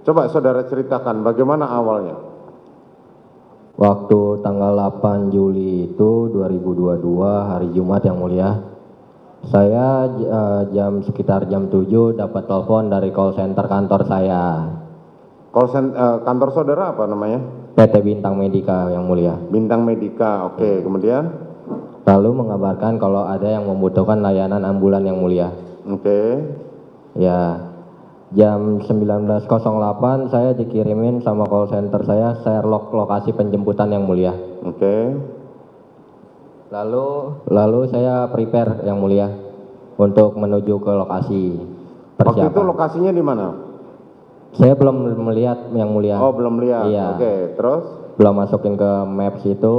Coba saudara ceritakan bagaimana awalnya. Waktu tanggal 8 Juli itu 2022 hari Jumat yang mulia, saya sekitar jam 7 dapat telepon dari call center kantor saya. Kantor saudara apa namanya? PT Bintang Medika yang mulia. Bintang Medika, oke. Kemudian? Lalu mengabarkan kalau ada yang membutuhkan layanan ambulan yang mulia. Oke. Ya, jam 19.08 saya dikirimin sama call center saya share lokasi penjemputan yang mulia. Oke. Lalu saya prepare yang mulia untuk menuju ke lokasi. Waktu itu lokasinya di mana? Saya belum melihat yang mulia. Oh, belum lihat. Iya. Oke, terus? Belum masukin ke Maps itu,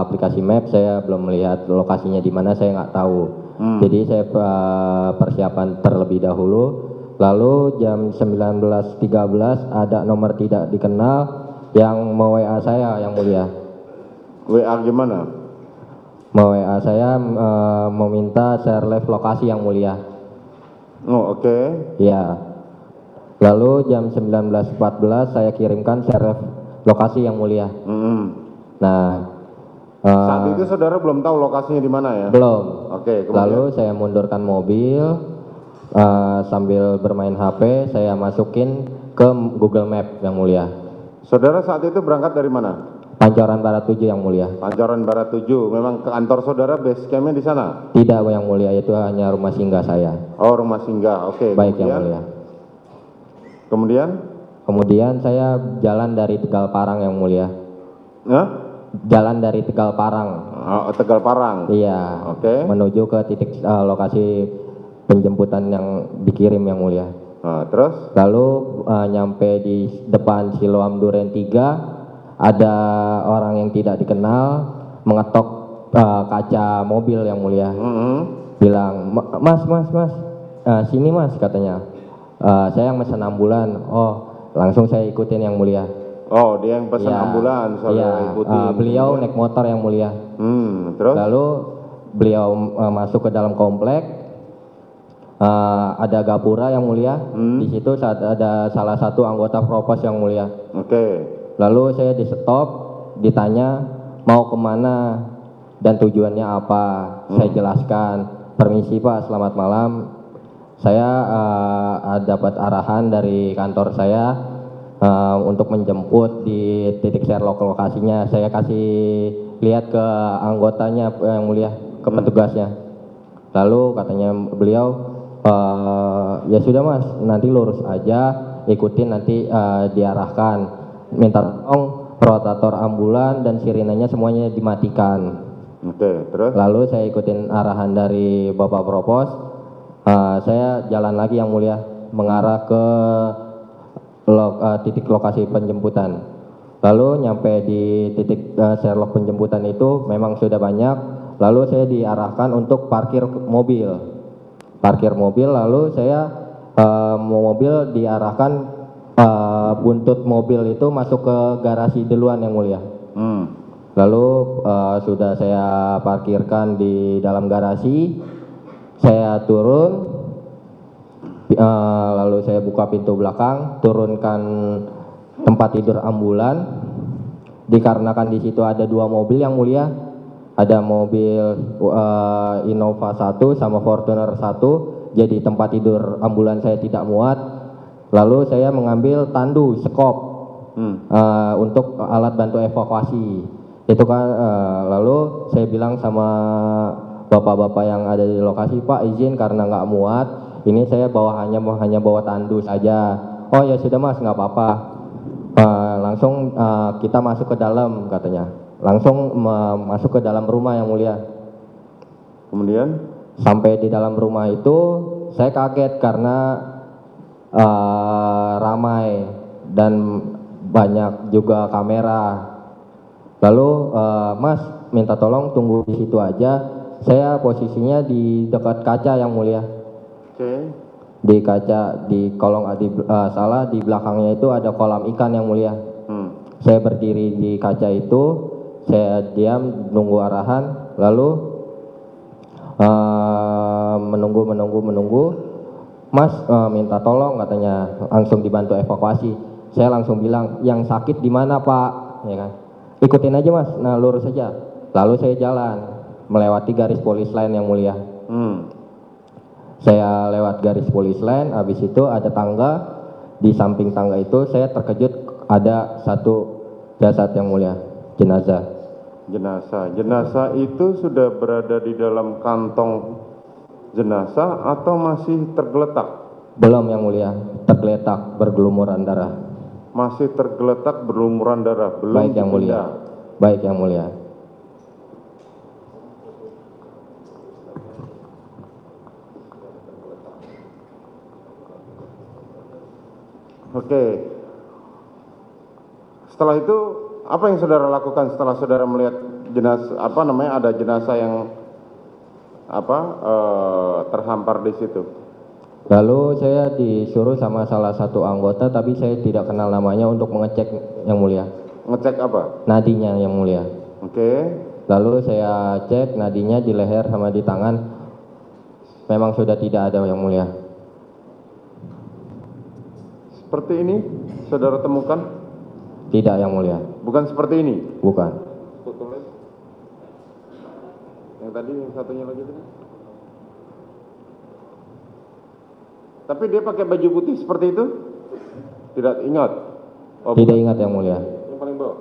aplikasi Maps, saya belum melihat lokasinya di mana, saya nggak tahu. Jadi saya persiapan terlebih dahulu. Lalu jam 19.13 ada nomor tidak dikenal yang me-WA saya yang mulia. WA gimana? Me-WA saya meminta share live lokasi yang mulia. Oh, oke. Ya. Lalu jam 19.14 saya kirimkan share lokasi yang mulia. Nah, saat itu saudara belum tahu lokasinya di mana ya? Belum. Oke, lalu saya mundurkan mobil, sambil bermain HP, saya masukin ke Google Map yang mulia. Saudara saat itu berangkat dari mana? Pancoran Barat 7 yang mulia. Pancoran Barat 7, memang ke kantor saudara base campnya di sana? Tidak yang mulia, itu hanya rumah singgah saya. Oh, rumah singgah, oke. Baik yang mulia. Kemudian saya jalan dari Tegal Parang yang mulia. Jalan dari Tegal Parang. Oh, Tegal Parang. Iya. Oke. Menuju ke titik lokasi penjemputan yang dikirim yang mulia. Terus? Lalu nyampe di depan Siloam Duren 3, ada orang yang tidak dikenal mengetok kaca mobil yang mulia. Bilang, mas, sini mas katanya. Saya yang pesan ambulan. Oh, langsung saya ikutin yang mulia. Oh, dia yang pesan ambulan, saudara ikutin. Beliau naik motor yang mulia. Terus? Lalu beliau masuk ke dalam komplek. Ada gapura yang mulia. Di situ ada salah satu anggota propos yang mulia. Oke. Lalu saya di stop, ditanya mau kemana dan tujuannya apa. Saya jelaskan, permisi Pak, selamat malam. Saya dapat arahan dari kantor saya untuk menjemput di titik share lokasinya. Saya kasih lihat ke anggotanya yang mulia, ke petugasnya. Lalu katanya beliau, ya sudah mas, nanti lurus aja, ikutin nanti diarahkan. Minta tolong rotator ambulan dan sirenanya semuanya dimatikan. Oke, terus? Lalu saya ikutin arahan dari Bapak Propos. Saya jalan lagi yang mulia mengarah ke titik lokasi penjemputan. Lalu nyampe di titik Sherlock penjemputan itu memang sudah banyak. Lalu saya diarahkan untuk parkir mobil. Lalu saya mobil diarahkan, buntut mobil itu masuk ke garasi duluan yang mulia. Lalu sudah saya parkirkan di dalam garasi. Saya turun, lalu saya buka pintu belakang, turunkan tempat tidur ambulan. Dikarenakan di situ ada dua mobil yang mulia, ada mobil Innova 1 sama Fortuner 1, jadi tempat tidur ambulan saya tidak muat. Lalu saya mengambil tandu, sekop, untuk alat bantu evakuasi. Itu kan, lalu saya bilang sama bapak-bapak yang ada di lokasi, Pak izin karena nggak muat, ini saya hanya bawa tandu saja. Oh ya sudah mas, nggak apa-apa. Langsung kita masuk ke dalam katanya. Langsung masuk ke dalam rumah yang mulia. Kemudian? Sampai di dalam rumah itu saya kaget karena ramai dan banyak juga kamera. Lalu mas minta tolong tunggu di situ aja. Saya posisinya di dekat kaca yang mulia. Oke. Di kaca, di kolong di belakangnya itu ada kolam ikan yang mulia. Saya berdiri di kaca itu, saya diam nunggu arahan, lalu menunggu. Mas minta tolong katanya, langsung dibantu evakuasi. Saya langsung bilang, yang sakit di mana Pak? Ya kan? Ikutin aja Mas, nah lurus saja. Lalu saya jalan melewati garis polis lain yang mulia. Saya lewat garis polis lain, habis itu ada tangga. Di samping tangga itu saya terkejut ada satu jasad yang mulia, jenazah. Jenazah itu sudah berada di dalam kantong jenazah atau masih tergeletak? Belum yang mulia, tergeletak bergelumuran darah. Masih tergeletak berlumuran darah, belum Baik yang mulia. dipindah. Baik yang mulia. Oke. Setelah itu apa yang saudara lakukan setelah saudara melihat jenazah ada jenazah yang terhampar di situ? Lalu saya disuruh sama salah satu anggota, tapi saya tidak kenal namanya, untuk mengecek yang mulia. Ngecek apa? Nadinya yang mulia. Oke. Lalu saya cek nadinya di leher sama di tangan, memang sudah tidak ada yang mulia. Seperti ini saudara temukan? Tidak yang mulia. Bukan seperti ini? Bukan. Tulis. Yang tadi, yang satunya lagi tadi. Tapi dia pakai baju putih seperti itu? Tidak ingat? Oh, Tidak bukan. ingat yang mulia. Yang paling bawah.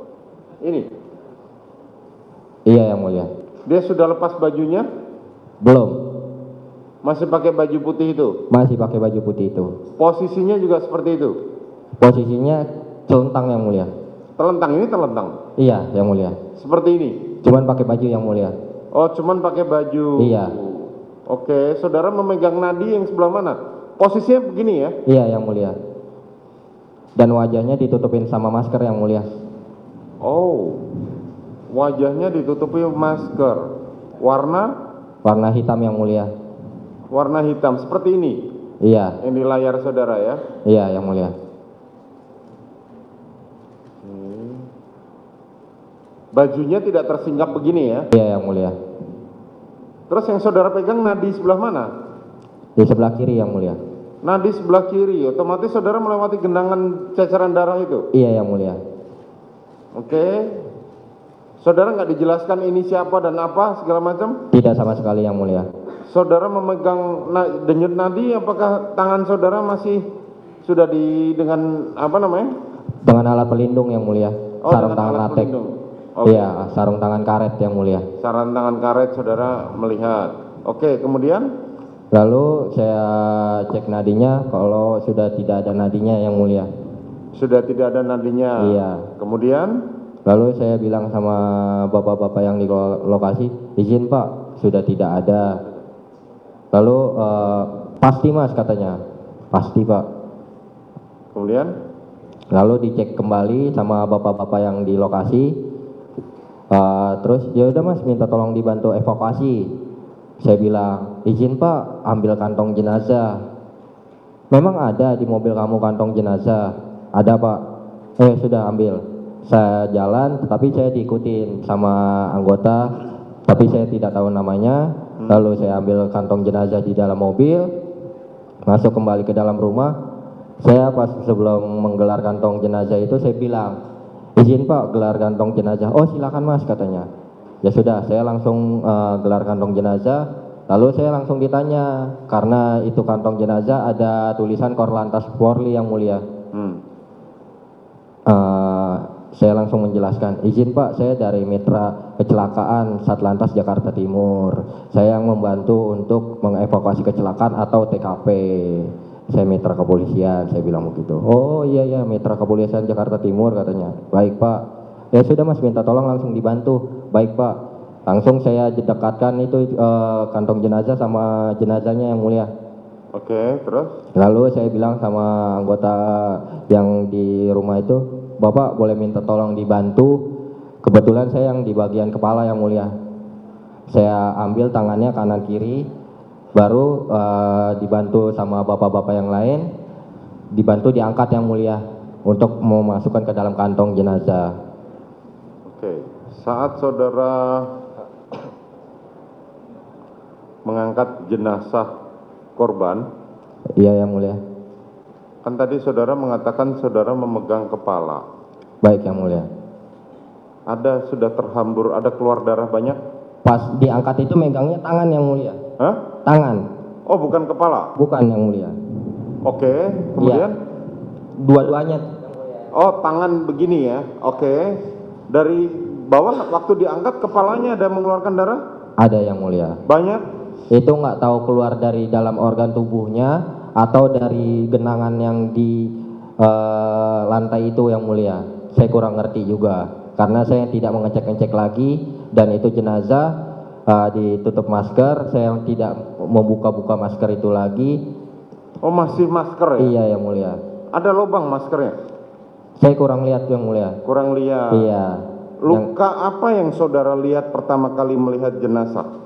Ini? Iya yang mulia. Dia sudah lepas bajunya? Belum. Masih pakai baju putih itu? Masih pakai baju putih itu. Posisinya juga seperti itu? Posisinya celentang yang mulia. Telentang, ini telentang? Iya yang mulia. Seperti ini? Cuman pakai baju yang mulia. Oh, cuman pakai baju. Iya. Oke, saudara memegang nadi yang sebelah mana? Posisinya begini ya? Iya yang mulia. Dan wajahnya ditutupin sama masker yang mulia. Oh, wajahnya ditutupi masker. Warna? Warna hitam yang mulia. Warna hitam, seperti ini? Iya. Yang di layar saudara ya? Iya yang mulia. Bajunya tidak tersinggap begini ya? Iya yang mulia. Terus yang saudara pegang nadi sebelah mana? Di sebelah kiri yang mulia. Nadi sebelah kiri, otomatis saudara melewati genangan ceceran darah itu? Iya yang mulia. Oke. Saudara nggak dijelaskan ini siapa dan apa segala macam? Tidak sama sekali yang mulia. Saudara memegang denyut nadi, apakah tangan saudara masih sudah dengan apa namanya? Dengan alat pelindung yang mulia. Oh, Sarung dengan tangan alat latex. pelindung. Oke. Iya, sarung tangan karet yang mulia. Sarung tangan karet saudara melihat. Oke, kemudian? Lalu saya cek nadinya, kalau sudah tidak ada nadinya yang mulia. Sudah tidak ada nadinya. Iya. Kemudian? Lalu saya bilang sama bapak-bapak yang di lokasi, izin Pak, sudah tidak ada. Lalu pasti Mas katanya, pasti Pak. Kemudian? Lalu dicek kembali sama bapak-bapak yang di lokasi. Terus ya udah Mas, minta tolong dibantu evakuasi. Saya bilang, izin Pak, ambil kantong jenazah. Memang ada di mobil kamu kantong jenazah? Ada Pak. Sudah ambil. Saya jalan, tetapi saya diikutin sama anggota, tapi saya tidak tahu namanya. Lalu saya ambil kantong jenazah di dalam mobil, masuk kembali ke dalam rumah. Saya pas sebelum menggelar kantong jenazah itu saya bilang, izin Pak, gelar kantong jenazah. Oh silakan Mas katanya. Ya sudah, saya langsung gelar kantong jenazah. Lalu saya langsung ditanya, karena itu kantong jenazah ada tulisan Korlantas Polri yang mulia. Saya langsung menjelaskan, izin Pak, saya dari Mitra Kecelakaan Satlantas Jakarta Timur. Saya yang membantu untuk mengevakuasi kecelakaan atau TKP. Saya mitra kepolisian, saya bilang begitu. Oh iya mitra kepolisian Jakarta Timur katanya. Baik Pak. Ya sudah Mas, minta tolong langsung dibantu. Baik Pak. Langsung saya dekatkan itu kantong jenazah sama jenazahnya yang mulia. Oke, terus? Lalu saya bilang sama anggota yang di rumah itu, Bapak boleh minta tolong dibantu. Kebetulan saya yang di bagian kepala yang mulia. Saya ambil tangannya kanan kiri, baru dibantu sama bapak-bapak yang lain, dibantu diangkat yang mulia untuk memasukkan ke dalam kantong jenazah. Oke, saat saudara mengangkat jenazah korban, Iya yang mulia. Kan tadi saudara mengatakan saudara memegang kepala. Baik yang mulia. Ada sudah terhambur, ada keluar darah banyak? Pas diangkat itu megangnya tangan yang mulia. Hah? Tangan, Oh, bukan kepala. bukan yang mulia. Oke, kemudian? Dua-duanya. Oh, tangan begini ya. Oke. Dari bawah waktu diangkat kepalanya ada mengeluarkan darah? Ada yang mulia. Banyak? Itu nggak tahu keluar dari dalam organ tubuhnya atau dari genangan yang di lantai itu yang mulia. Saya kurang ngerti juga karena saya tidak mengecek-ngecek lagi dan itu jenazah ditutup masker. Saya tidak membuka-buka masker itu lagi. Oh, masih masker ya? Iya yang mulia. Ada lubang maskernya? Saya kurang lihat yang mulia. Kurang lihat. Iya. Luka apa yang saudara lihat pertama kali melihat jenazah?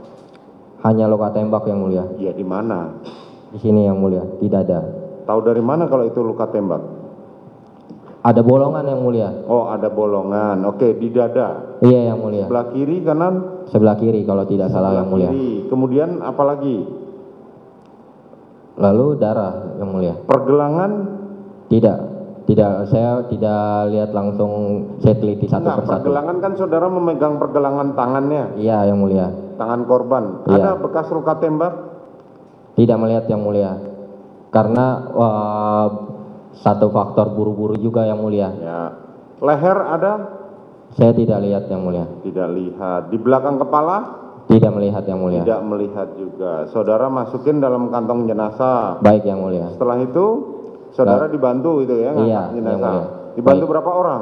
Hanya luka tembak yang mulia. Ya, di mana? Di sini yang mulia, di dada. Tahu dari mana kalau itu luka tembak? Ada bolongan yang mulia. Oh, ada bolongan. Oke, di dada. Iya yang mulia. Sebelah kiri, kanan? Sebelah kiri kalau tidak salah yang mulia. Kiri. Kemudian apa lagi? Lalu darah yang mulia. Pergelangan? Tidak, saya tidak lihat langsung, saya teliti satu Enggak, persatu. pergelangan kan saudara memegang pergelangan tangannya, Iya yang mulia. tangan korban. Iya. Ada bekas luka tembak? Tidak melihat yang mulia. Karena satu faktor buru-buru juga yang mulia. Ya. Leher ada? Saya tidak lihat yang mulia. Tidak lihat. Di belakang kepala? Tidak melihat yang mulia. Tidak melihat juga. Saudara masukin dalam kantong jenazah. Baik yang mulia. Setelah itu saudara dibantu itu ya, ngangkat Iya, jenazah. yang mulia. Dibantu Baik. berapa orang?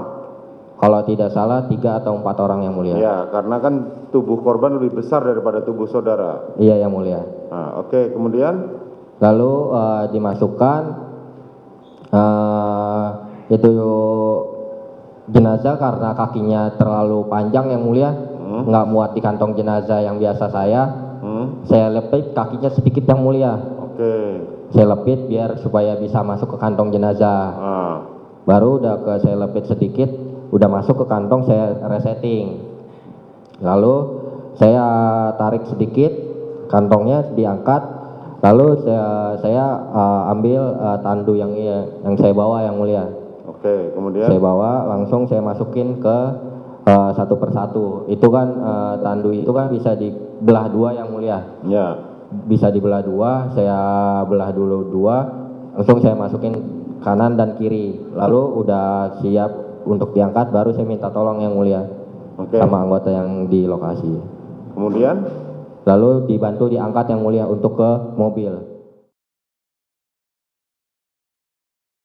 Kalau tidak salah 3 atau 4 orang yang mulia. Ya, karena kan tubuh korban lebih besar daripada tubuh saudara. Iya yang mulia. Nah, oke, kemudian Lalu dimasukkan itu jenazah karena kakinya terlalu panjang yang mulia, nggak muat di kantong jenazah yang biasa saya lepit kakinya sedikit yang mulia. oke. Saya lepit biar supaya bisa masuk ke kantong jenazah. Nah, Baru udah saya lepit sedikit, udah masuk ke kantong saya resetting. Lalu saya tarik sedikit, kantongnya diangkat. Lalu saya ambil tandu yang saya bawa yang mulia. oke, kemudian Saya bawa langsung saya masukin ke satu persatu. Itu kan tandu itu kan bisa dibelah dua yang mulia. ya. Bisa dibelah dua, saya belah dulu dua, langsung saya masukin kanan dan kiri. Lalu udah siap untuk diangkat, baru saya minta tolong yang mulia Oke. sama anggota yang di lokasi. Kemudian Lalu dibantu diangkat yang mulia untuk ke mobil.